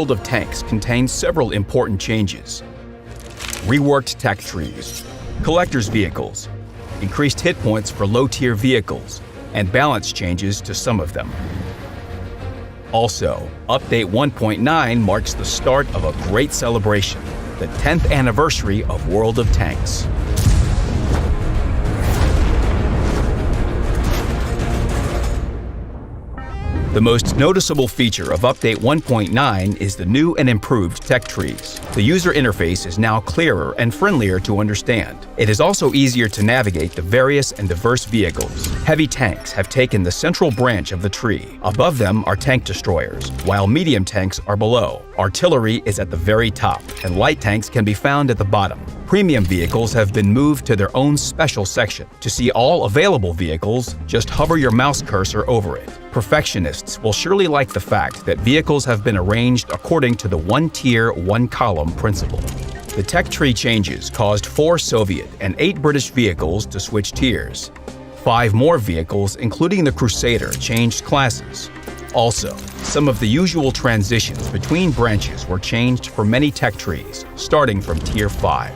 World of Tanks contains several important changes. Reworked tech trees, collector's vehicles, increased hit points for low-tier vehicles, and balance changes to some of them. Also, Update 1.9 marks the start of a great celebration, the 10th anniversary of World of Tanks. The most noticeable feature of Update 1.9 is the new and improved tech trees. The user interface is now clearer and friendlier to understand. It is also easier to navigate the various and diverse vehicles. Heavy tanks have taken the central branch of the tree. Above them are tank destroyers, while medium tanks are below. Artillery is at the very top, and light tanks can be found at the bottom. Premium vehicles have been moved to their own special section. To see all available vehicles, just hover your mouse cursor over it. Perfectionists will surely like the fact that vehicles have been arranged according to the one-tier, one-column principle. The tech tree changes caused 4 Soviet and 8 British vehicles to switch tiers. 5 more vehicles, including the Crusader, changed classes. Also, some of the usual transitions between branches were changed for many tech trees, starting from Tier 5.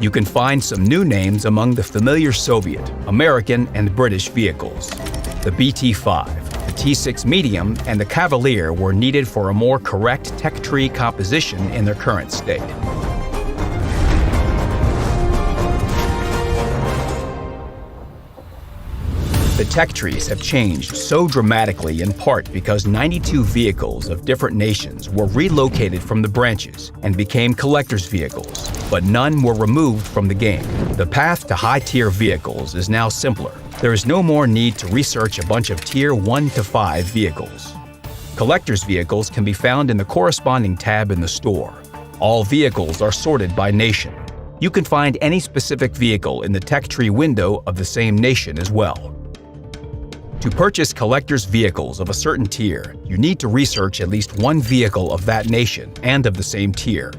You can find some new names among the familiar Soviet, American, and British vehicles. The BT-5, the T-6 Medium, and the Cavalier were needed for a more correct tech tree composition in their current state. The tech trees have changed so dramatically in part because 92 vehicles of different nations were relocated from the branches and became collector's vehicles, but none were removed from the game. The path to high-tier vehicles is now simpler. There is no more need to research a bunch of Tier 1 to 5 vehicles. Collector's vehicles can be found in the corresponding tab in the store. All vehicles are sorted by nation. You can find any specific vehicle in the tech tree window of the same nation as well. To purchase collector's vehicles of a certain tier, you need to research at least one vehicle of that nation and of the same tier.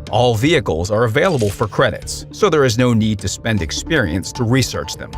All vehicles are available for credits, so there is no need to spend experience to research them.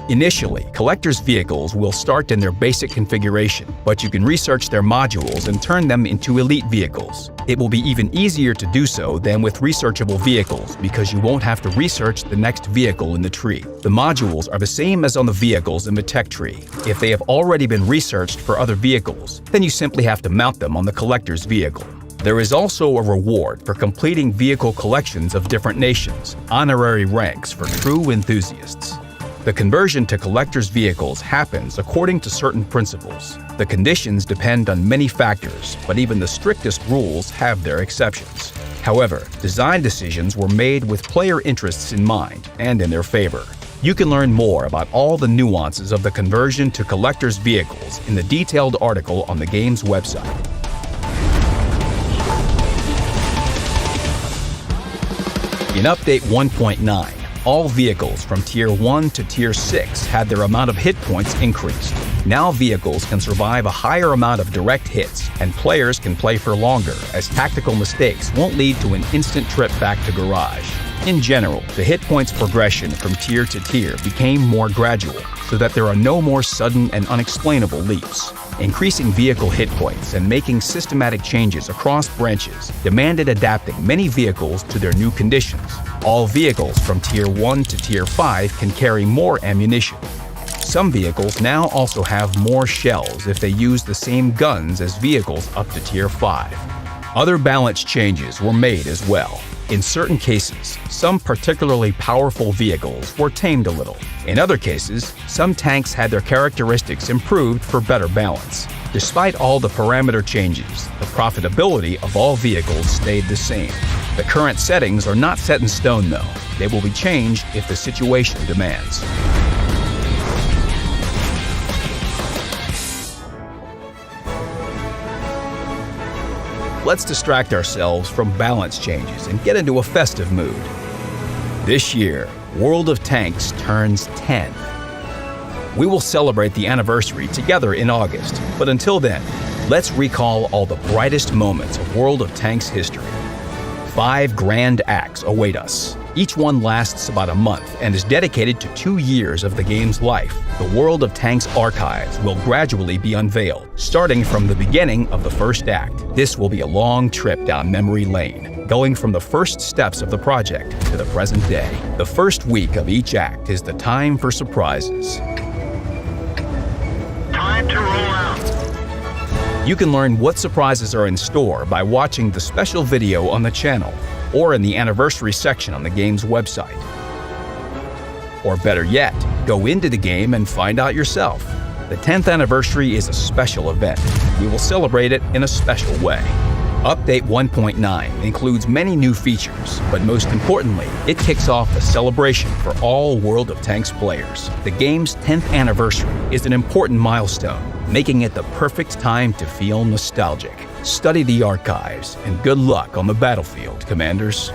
Initially, collector's vehicles will start in their basic configuration, but you can research their modules and turn them into elite vehicles. It will be even easier to do so than with researchable vehicles because you won't have to research the next vehicle in the tree. The modules are the same as on the vehicles in the tech tree. If they have already been researched for other vehicles, then you simply have to mount them on the collector's vehicle. There is also a reward for completing vehicle collections of different nations, honorary ranks for true enthusiasts. The conversion to collector's vehicles happens according to certain principles. The conditions depend on many factors, but even the strictest rules have their exceptions. However, design decisions were made with player interests in mind and in their favor. You can learn more about all the nuances of the conversion to collector's vehicles in the detailed article on the game's website. In Update 1.9, all vehicles from Tier 1 to Tier 6 had their amount of hit points increased. Now vehicles can survive a higher amount of direct hits, and players can play for longer as tactical mistakes won't lead to an instant trip back to garage. In general, the hit points progression from tier to tier became more gradual, so that there are no more sudden and unexplainable leaps. Increasing vehicle hit points and making systematic changes across branches demanded adapting many vehicles to their new conditions. All vehicles from Tier 1 to Tier 5 can carry more ammunition. Some vehicles now also have more shells if they use the same guns as vehicles up to Tier 5. Other balance changes were made as well. In certain cases, some particularly powerful vehicles were tamed a little. In other cases, some tanks had their characteristics improved for better balance. Despite all the parameter changes, the profitability of all vehicles stayed the same. The current settings are not set in stone though. They will be changed if the situation demands. Let's distract ourselves from balance changes and get into a festive mood. This year, World of Tanks turns 10. We will celebrate the anniversary together in August, but until then, let's recall all the brightest moments of World of Tanks history. 5 grand acts await us. Each one lasts about a month and is dedicated to 2 years of the game's life. The World of Tanks archives will gradually be unveiled, starting from the beginning of the first act. This will be a long trip down memory lane, going from the first steps of the project to the present day. The first week of each act is the time for surprises. Time to roll out. You can learn what surprises are in store by watching the special video on the channel or in the anniversary section on the game's website. Or better yet, go into the game and find out yourself. The 10th anniversary is a special event. We will celebrate it in a special way. Update 1.9 includes many new features, but most importantly, it kicks off a celebration for all World of Tanks players. The game's 10th anniversary is an important milestone, making it the perfect time to feel nostalgic. Study the archives, and good luck on the battlefield, Commanders.